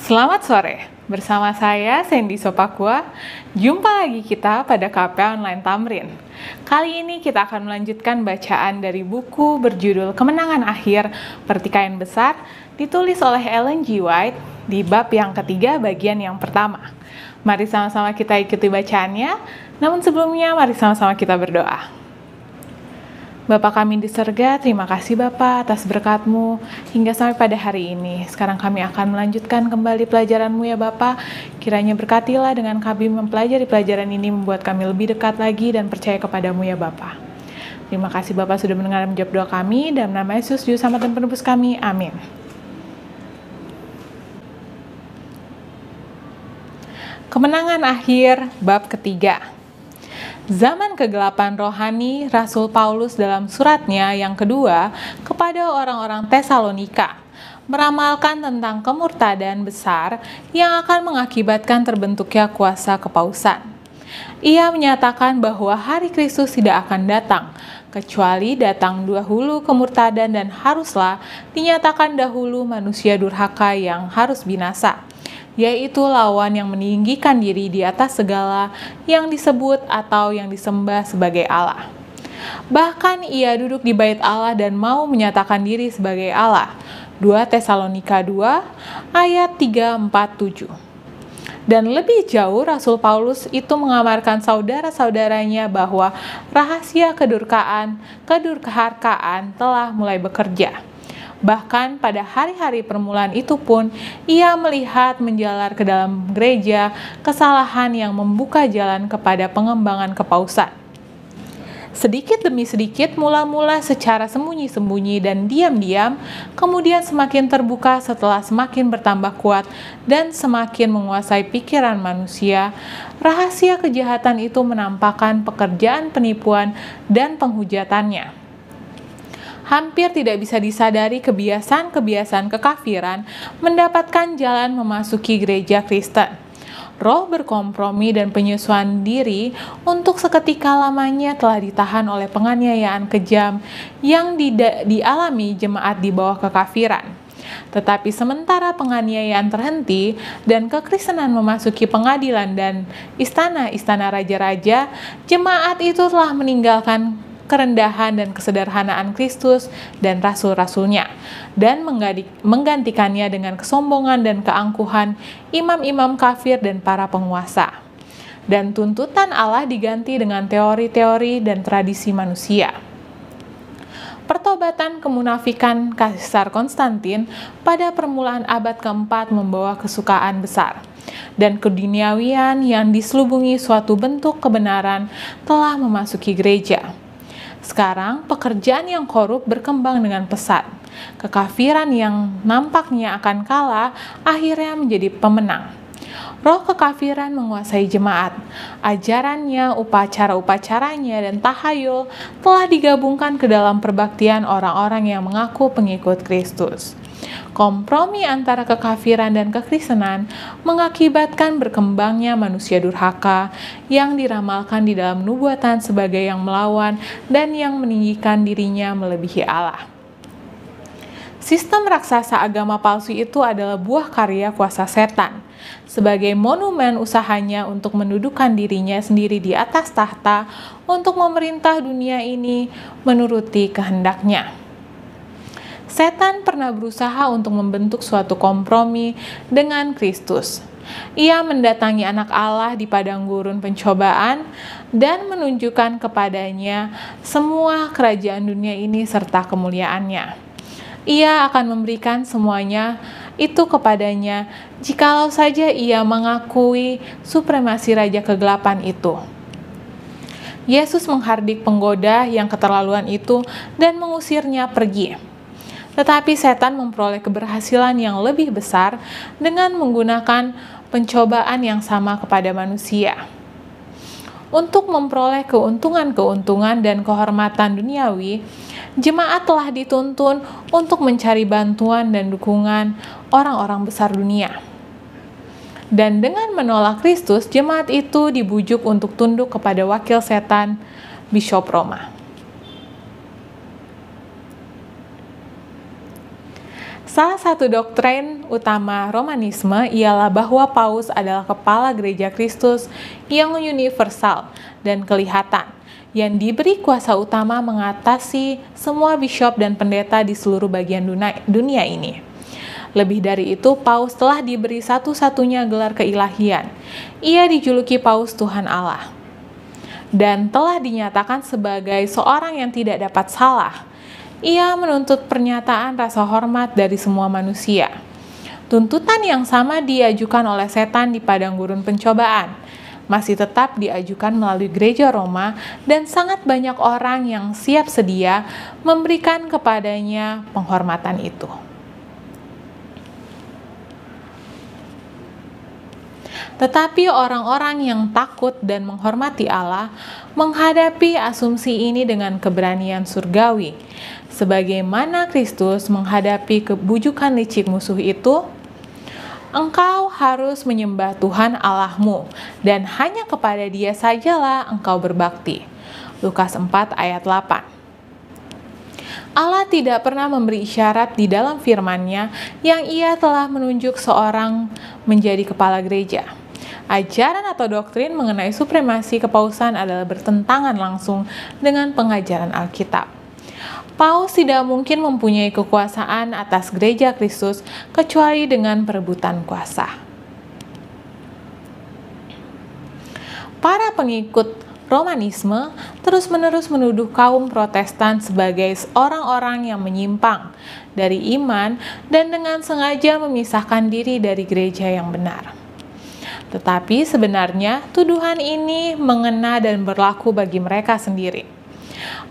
Selamat sore, bersama saya Sandy Sopakua. Jumpa lagi kita pada KPA Online Tamrin. Kali ini kita akan melanjutkan bacaan dari buku berjudul Kemenangan Akhir, Pertikaian Besar, ditulis oleh Ellen G. White di bab yang ketiga bagian yang pertama. Mari sama-sama kita ikuti bacaannya, namun sebelumnya mari sama-sama kita berdoa. Bapa kami di surga, terima kasih Bapa atas berkat-Mu hingga sampai pada hari ini. Sekarang kami akan melanjutkan kembali pelajaran-Mu ya Bapa. Kiranya berkatilah dengan kami mempelajari pelajaran ini membuat kami lebih dekat lagi dan percaya kepada-Mu ya Bapa. Terima kasih Bapa sudah mendengar menjawab doa kami. Dalam nama Yesus, Juru Selamat dan Penebus kami. Amin. Kemenangan akhir, bab ketiga. Zaman kegelapan rohani, Rasul Paulus dalam suratnya yang kedua kepada orang-orang Tesalonika meramalkan tentang kemurtadan besar yang akan mengakibatkan terbentuknya kuasa kepausan. Ia menyatakan bahwa hari Kristus tidak akan datang, kecuali datang dahulu kemurtadan dan haruslah dinyatakan dahulu manusia durhaka yang harus binasa, yaitu lawan yang meninggikan diri di atas segala yang disebut atau yang disembah sebagai Allah. Bahkan ia duduk di bait Allah dan mau menyatakan diri sebagai Allah. 2 Tesalonika 2 ayat 3-4-7. Dan lebih jauh Rasul Paulus itu mengamarkan saudara-saudaranya bahwa rahasia kedurhakaan telah mulai bekerja. Bahkan pada hari-hari permulaan itu pun, ia melihat menjalar ke dalam gereja kesalahan yang membuka jalan kepada pengembangan kepausan. Sedikit demi sedikit, mula-mula secara sembunyi-sembunyi dan diam-diam, kemudian semakin terbuka setelah semakin bertambah kuat dan semakin menguasai pikiran manusia, rahasia kejahatan itu menampakkan pekerjaan penipuan dan penghujatannya. Hampir tidak bisa disadari kebiasaan-kebiasaan kekafiran mendapatkan jalan memasuki gereja Kristen. Roh berkompromi dan penyesuaian diri untuk seketika lamanya telah ditahan oleh penganiayaan kejam yang dialami jemaat di bawah kekafiran. Tetapi sementara penganiayaan terhenti dan kekristenan memasuki pengadilan dan istana-istana raja-raja, jemaat itu telah meninggalkan kerendahan dan kesederhanaan Kristus dan rasul-rasulnya, dan menggantikannya dengan kesombongan dan keangkuhan imam-imam kafir dan para penguasa. Dan tuntutan Allah diganti dengan teori-teori dan tradisi manusia. Pertobatan kemunafikan Kaisar Konstantin pada permulaan abad keempat membawa kesukaan besar, dan keduniawian yang diselubungi suatu bentuk kebenaran telah memasuki gereja. Sekarang, pekerjaan yang korup berkembang dengan pesat. Kekafiran yang nampaknya akan kalah, akhirnya menjadi pemenang. Roh kekafiran menguasai jemaat. Ajarannya, upacara-upacaranya, dan tahayul telah digabungkan ke dalam perbaktian orang-orang yang mengaku pengikut Kristus. Kompromi antara kekafiran dan kekristenan mengakibatkan berkembangnya manusia durhaka yang diramalkan di dalam nubuatan sebagai yang melawan dan yang meninggikan dirinya melebihi Allah. Sistem raksasa agama palsu itu adalah buah karya kuasa setan, sebagai monumen usahanya untuk mendudukan dirinya sendiri di atas tahta untuk memerintah dunia ini menuruti kehendaknya. Setan pernah berusaha untuk membentuk suatu kompromi dengan Kristus. Ia mendatangi anak Allah di padang gurun pencobaan dan menunjukkan kepadanya semua kerajaan dunia ini serta kemuliaannya. Ia akan memberikan semuanya itu kepadanya jikalau saja ia mengakui supremasi raja kegelapan itu. Yesus menghardik penggoda yang keterlaluan itu dan mengusirnya pergi. Tetapi setan memperoleh keberhasilan yang lebih besar dengan menggunakan pencobaan yang sama kepada manusia. Untuk memperoleh keuntungan-keuntungan dan kehormatan duniawi, jemaat telah dituntun untuk mencari bantuan dan dukungan orang-orang besar dunia. Dan dengan menolak Kristus, jemaat itu dibujuk untuk tunduk kepada wakil setan, Bishop Roma. Salah satu doktrin utama Romanisme ialah bahwa Paus adalah kepala gereja Kristus yang universal dan kelihatan, yang diberi kuasa utama mengatasi semua bishop dan pendeta di seluruh bagian dunia ini. Lebih dari itu, Paus telah diberi satu-satunya gelar keilahian. Ia dijuluki Paus Tuhan Allah dan telah dinyatakan sebagai seorang yang tidak dapat salah. Ia menuntut pernyataan rasa hormat dari semua manusia. Tuntutan yang sama diajukan oleh setan di padang gurun pencobaan, masih tetap diajukan melalui gereja Roma, dan sangat banyak orang yang siap sedia memberikan kepadanya penghormatan itu. Tetapi orang-orang yang takut dan menghormati Allah menghadapi asumsi ini dengan keberanian surgawi. Sebagaimana Kristus menghadapi kebujukan licik musuh itu, engkau harus menyembah Tuhan Allahmu, dan hanya kepada Dia sajalah engkau berbakti. Lukas 4 ayat 8. Allah tidak pernah memberi isyarat di dalam firman-Nya yang Ia telah menunjuk seorang menjadi kepala gereja. Ajaran atau doktrin mengenai supremasi kepausan adalah bertentangan langsung dengan pengajaran Alkitab. Paus tidak mungkin mempunyai kekuasaan atas gereja Kristus kecuali dengan perebutan kuasa. Para pengikut Romanisme terus-menerus menuduh kaum Protestan sebagai orang-orang yang menyimpang dari iman dan dengan sengaja memisahkan diri dari gereja yang benar. Tetapi sebenarnya tuduhan ini mengena dan berlaku bagi mereka sendiri.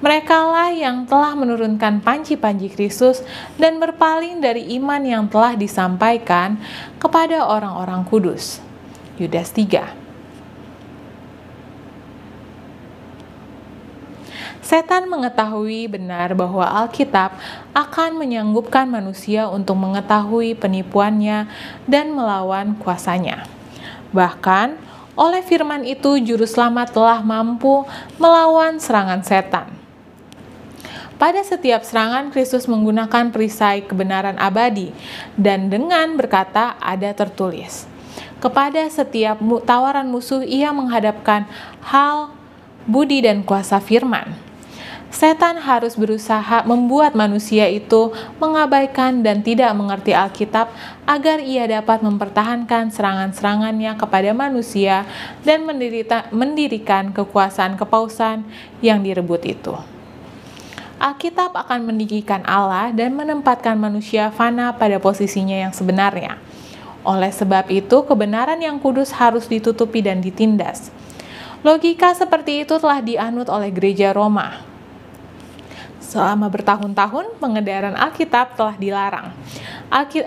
Merekalah yang telah menurunkan panji-panji Kristus dan berpaling dari iman yang telah disampaikan kepada orang-orang kudus. Yudas 3. Setan mengetahui benar bahwa Alkitab akan menyanggupkan manusia untuk mengetahui penipuannya dan melawan kuasanya. Bahkan, oleh firman itu Juru Selamat telah mampu melawan serangan setan. Pada setiap serangan, Kristus menggunakan perisai kebenaran abadi, dan dengan berkata ada tertulis. Kepada setiap tawaran musuh, ia menghadapkan hal, budi, dan kuasa firman. Setan harus berusaha membuat manusia itu mengabaikan dan tidak mengerti Alkitab agar ia dapat mempertahankan serangan-serangannya kepada manusia dan mendirikan kekuasaan kepausan yang direbut itu. Alkitab akan meninggikan Allah dan menempatkan manusia fana pada posisinya yang sebenarnya. Oleh sebab itu, kebenaran yang kudus harus ditutupi dan ditindas. Logika seperti itu telah dianut oleh gereja Roma. Selama bertahun-tahun, pengedaran Alkitab telah dilarang.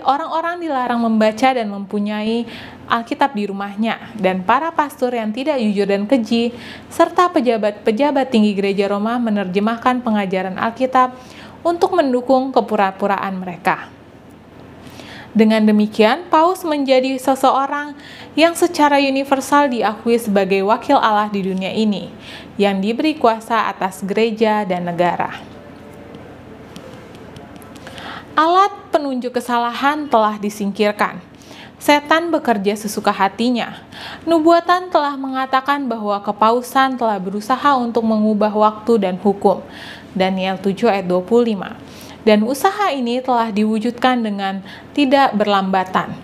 Orang-orang dilarang membaca dan mempunyai Alkitab di rumahnya, dan para pastor yang tidak jujur dan keji, serta pejabat-pejabat tinggi gereja Roma menerjemahkan pengajaran Alkitab untuk mendukung kepura-puraan mereka. Dengan demikian, Paus menjadi seseorang yang secara universal diakui sebagai wakil Allah di dunia ini, yang diberi kuasa atas gereja dan negara. Alat penunjuk kesalahan telah disingkirkan. Setan bekerja sesuka hatinya. Nubuatan telah mengatakan bahwa kepausan telah berusaha untuk mengubah waktu dan hukum. Daniel 7 ayat 25. Dan usaha ini telah diwujudkan dengan tidak berlambatan.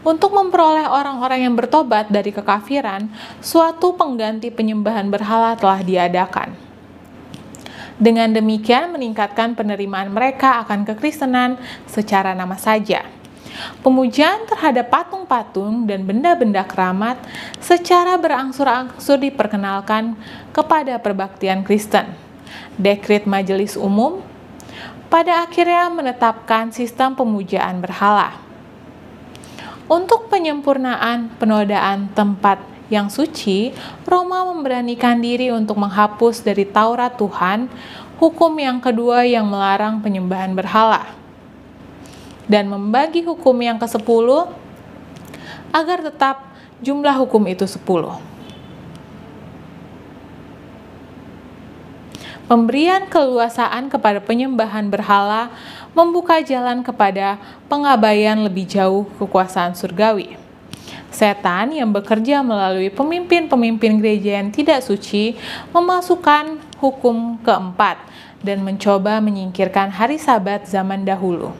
Untuk memperoleh orang-orang yang bertobat dari kekafiran, suatu pengganti penyembahan berhala telah diadakan. Dengan demikian meningkatkan penerimaan mereka akan kekristenan secara nama saja. Pemujaan terhadap patung-patung dan benda-benda keramat secara berangsur-angsur diperkenalkan kepada perbaktian Kristen. Dekret Majelis Umum pada akhirnya menetapkan sistem pemujaan berhala. Untuk penyempurnaan penodaan tempat yang suci, Roma memberanikan diri untuk menghapus dari Taurat Tuhan hukum yang kedua yang melarang penyembahan berhala, dan membagi hukum yang ke-10 agar tetap jumlah hukum itu 10. Pemberian keleluasaan kepada penyembahan berhala membuka jalan kepada pengabaian lebih jauh kekuasaan surgawi. Setan yang bekerja melalui pemimpin-pemimpin gereja yang tidak suci memasukkan hukum keempat dan mencoba menyingkirkan hari Sabat zaman dahulu.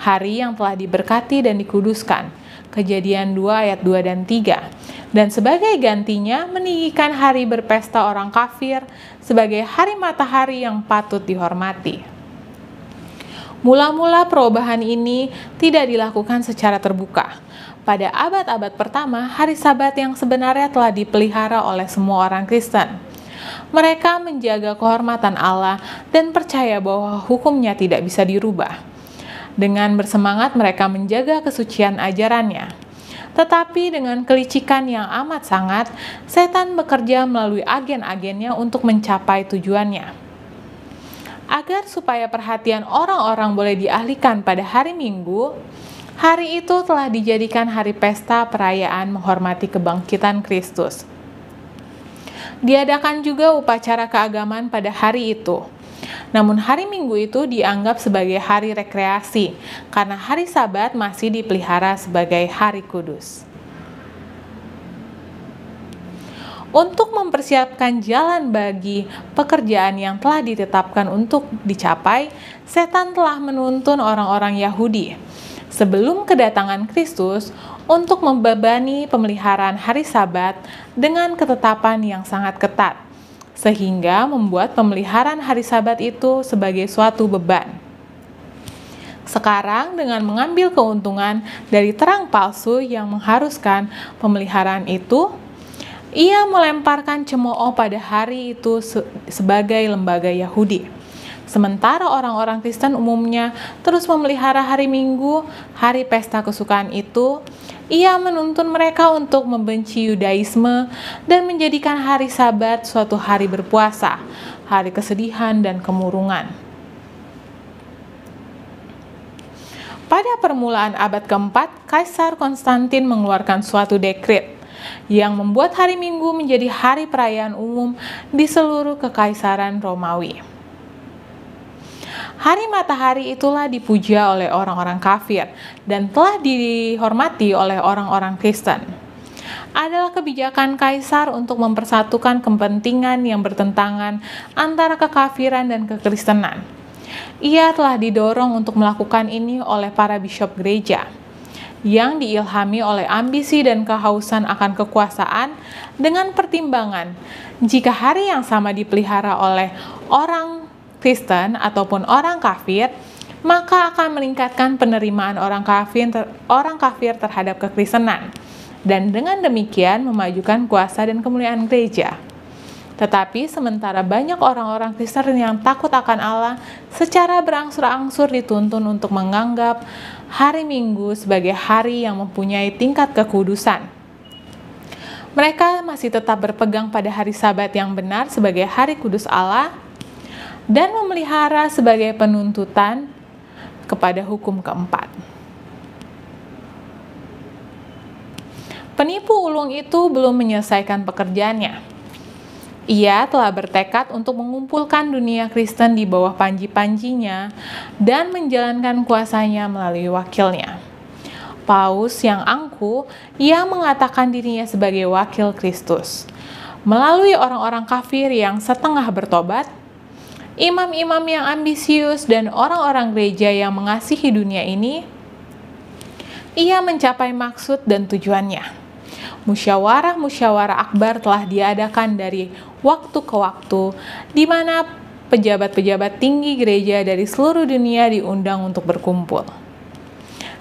Hari yang telah diberkati dan dikuduskan, Kejadian 2 ayat 2 dan 3. Dan sebagai gantinya meninggikan hari berpesta orang kafir sebagai hari matahari yang patut dihormati. Mula-mula perubahan ini tidak dilakukan secara terbuka. Pada abad-abad pertama, hari Sabat yang sebenarnya telah dipelihara oleh semua orang Kristen. Mereka menjaga kehormatan Allah dan percaya bahwa hukumnya tidak bisa dirubah. Dengan bersemangat mereka menjaga kesucian ajarannya. Tetapi dengan kelicikan yang amat sangat, setan bekerja melalui agen-agennya untuk mencapai tujuannya. Agar supaya perhatian orang-orang boleh dialihkan pada hari Minggu, hari itu telah dijadikan hari pesta perayaan menghormati kebangkitan Kristus. Diadakan juga upacara keagamaan pada hari itu. Namun hari Minggu itu dianggap sebagai hari rekreasi, karena hari Sabat masih dipelihara sebagai hari kudus. Untuk mempersiapkan jalan bagi pekerjaan yang telah ditetapkan untuk dicapai, setan telah menuntun orang-orang Yahudi sebelum kedatangan Kristus untuk membebani pemeliharaan hari Sabat dengan ketetapan yang sangat ketat, sehingga membuat pemeliharaan hari Sabat itu sebagai suatu beban. Sekarang dengan mengambil keuntungan dari terang palsu yang mengharuskan pemeliharaan itu, ia melemparkan cemooh pada hari itu sebagai lembaga Yahudi. Sementara orang-orang Kristen umumnya terus memelihara hari Minggu, hari pesta kesukaan itu, ia menuntun mereka untuk membenci Yudaisme dan menjadikan hari Sabat suatu hari berpuasa, hari kesedihan dan kemurungan. Pada permulaan abad keempat, Kaisar Konstantin mengeluarkan suatu dekret yang membuat hari Minggu menjadi hari perayaan umum di seluruh Kekaisaran Romawi. Hari matahari itulah dipuja oleh orang-orang kafir dan telah dihormati oleh orang-orang Kristen. Adalah kebijakan kaisar untuk mempersatukan kepentingan yang bertentangan antara kekafiran dan kekristenan. Ia telah didorong untuk melakukan ini oleh para bishop gereja, yang diilhami oleh ambisi dan kehausan akan kekuasaan dengan pertimbangan, jika hari yang sama dipelihara oleh orang Kristen ataupun orang kafir, maka akan meningkatkan penerimaan orang kafir terhadap kekristenan, dan dengan demikian memajukan kuasa dan kemuliaan gereja. Tetapi sementara banyak orang-orang Kristen yang takut akan Allah secara berangsur-angsur dituntun untuk menganggap hari Minggu sebagai hari yang mempunyai tingkat kekudusan. Mereka masih tetap berpegang pada hari Sabat yang benar sebagai hari kudus Allah dan memelihara sebagai penuntutan kepada hukum keempat. Penipu ulung itu belum menyelesaikan pekerjaannya. Ia telah bertekad untuk mengumpulkan dunia Kristen di bawah panji-panjinya dan menjalankan kuasanya melalui wakilnya. Paus yang angkuh, ia mengatakan dirinya sebagai wakil Kristus. Melalui orang-orang kafir yang setengah bertobat, imam-imam yang ambisius dan orang-orang gereja yang mengasihi dunia ini, ia mencapai maksud dan tujuannya. Musyawarah-musyawarah akbar telah diadakan dari waktu ke waktu, di mana pejabat-pejabat tinggi gereja dari seluruh dunia diundang untuk berkumpul.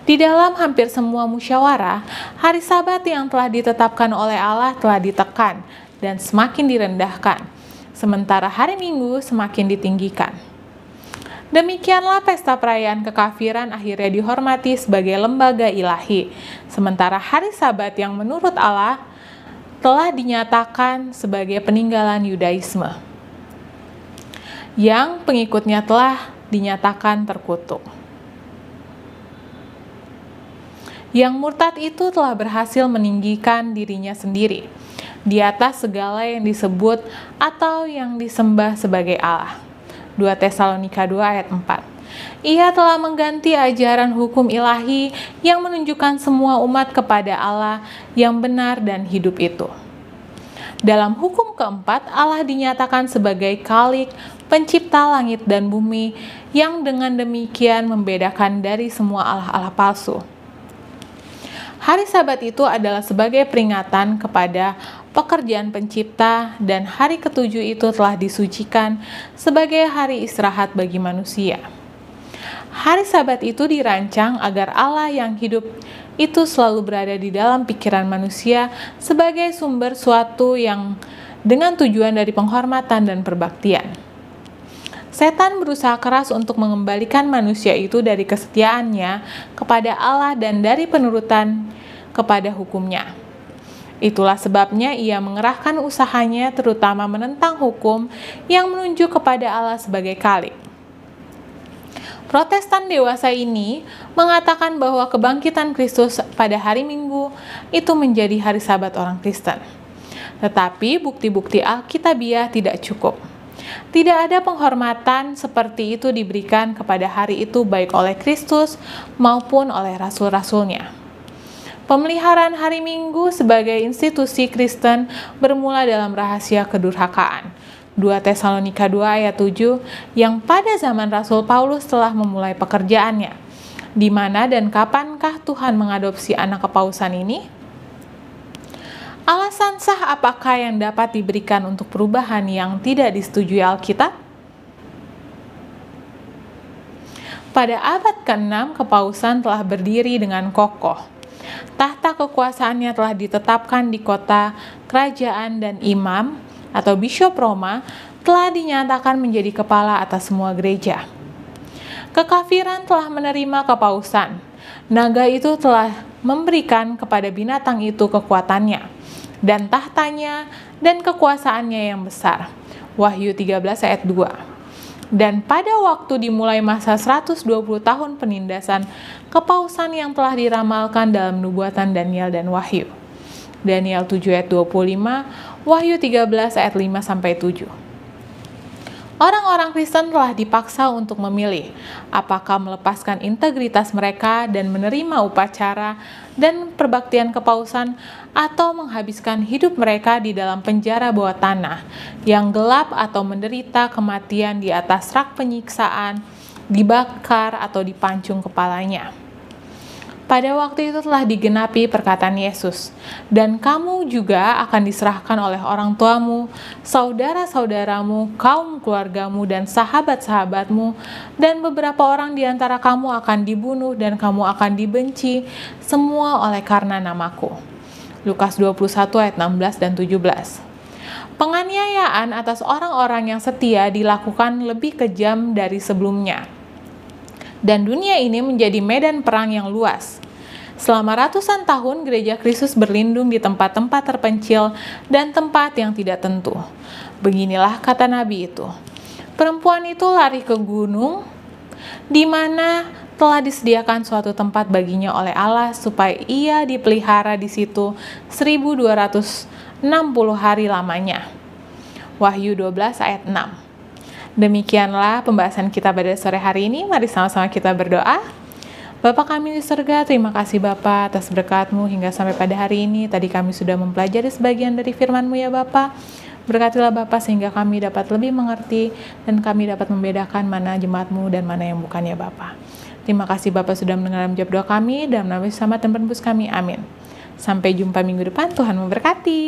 Di dalam hampir semua musyawarah, hari Sabat yang telah ditetapkan oleh Allah telah ditekan dan semakin direndahkan, sementara hari Minggu semakin ditinggikan. Demikianlah pesta perayaan kekafiran akhirnya dihormati sebagai lembaga ilahi, sementara hari Sabat yang menurut Allah telah dinyatakan sebagai peninggalan Yudaisme, yang pengikutnya telah dinyatakan terkutuk. Yang murtad itu telah berhasil meninggikan dirinya sendiri di atas segala yang disebut atau yang disembah sebagai Allah. 2 Tesalonika 2 ayat 4. Ia telah mengganti ajaran hukum ilahi yang menunjukkan semua umat kepada Allah yang benar dan hidup itu. Dalam hukum keempat, Allah dinyatakan sebagai Khalik, pencipta langit dan bumi, yang dengan demikian membedakan dari semua allah-allah palsu. Hari Sabat itu adalah sebagai peringatan kepada pekerjaan pencipta, dan hari ketujuh itu telah disucikan sebagai hari istirahat bagi manusia. Hari Sabat itu dirancang agar Allah yang hidup itu selalu berada di dalam pikiran manusia sebagai sumber suatu yang dengan tujuan dari penghormatan dan perbaktian. Setan berusaha keras untuk mengembalikan manusia itu dari kesetiaannya kepada Allah dan dari penurutan kepada hukumnya. Itulah sebabnya ia mengerahkan usahanya terutama menentang hukum yang menunjuk kepada Allah sebagai Khalik. Protestan dewasa ini mengatakan bahwa kebangkitan Kristus pada hari Minggu itu menjadi hari Sabat orang Kristen. Tetapi bukti-bukti Alkitabiah tidak cukup. Tidak ada penghormatan seperti itu diberikan kepada hari itu baik oleh Kristus maupun oleh rasul-rasulnya. Pemeliharaan hari Minggu sebagai institusi Kristen bermula dalam rahasia kedurhakaan. 2 Tesalonika 2 ayat 7 yang pada zaman Rasul Paulus telah memulai pekerjaannya. Di mana dan kapankah Tuhan mengadopsi anak kepausan ini? Alasan sah apakah yang dapat diberikan untuk perubahan yang tidak disetujui Alkitab? Pada abad ke-6, kepausan telah berdiri dengan kokoh. Tahta kekuasaannya telah ditetapkan di kota kerajaan dan imam atau bishop Roma telah dinyatakan menjadi kepala atas semua gereja. Kekafiran telah menerima kepausan. Naga itu telah memberikan kepada binatang itu kekuatannya dan tahtanya dan kekuasaannya yang besar. Wahyu 13 ayat 2. Dan pada waktu dimulai masa 120 tahun penindasan, kepausan yang telah diramalkan dalam nubuatan Daniel dan Wahyu. Daniel 7 ayat 25, Wahyu 13 ayat 5 sampai 7. Orang-orang Kristen telah dipaksa untuk memilih apakah melepaskan integritas mereka dan menerima upacara dan perbaktian kepausan atau menghabiskan hidup mereka di dalam penjara bawah tanah yang gelap atau menderita kematian di atas rak penyiksaan, dibakar atau dipancung kepalanya. Pada waktu itu telah digenapi perkataan Yesus, dan kamu juga akan diserahkan oleh orang tuamu, saudara-saudaramu, kaum keluargamu, dan sahabat-sahabatmu, dan beberapa orang di antara kamu akan dibunuh dan kamu akan dibenci, semua oleh karena namaku. Lukas 21 ayat 16 dan 17. Penganiayaan atas orang-orang yang setia dilakukan lebih kejam dari sebelumnya. Dan dunia ini menjadi medan perang yang luas. Selama ratusan tahun, gereja Kristus berlindung di tempat-tempat terpencil dan tempat yang tidak tentu. Beginilah kata Nabi itu. Perempuan itu lari ke gunung, di mana telah disediakan suatu tempat baginya oleh Allah supaya ia dipelihara di situ 1260 hari lamanya. Wahyu 12 ayat 6. Demikianlah pembahasan kita pada sore hari ini. Mari sama-sama kita berdoa. Bapa kami di surga, terima kasih Bapa atas berkat-Mu hingga sampai pada hari ini. Tadi kami sudah mempelajari sebagian dari firman-Mu ya Bapa. Berkatilah Bapa sehingga kami dapat lebih mengerti dan kami dapat membedakan mana jemaat-Mu dan mana yang bukan ya Bapa. Terima kasih Bapa sudah mendengar menjawab doa kami, dalam nama Yesus sama dan penebus kami. Amin. Sampai jumpa minggu depan, Tuhan memberkati.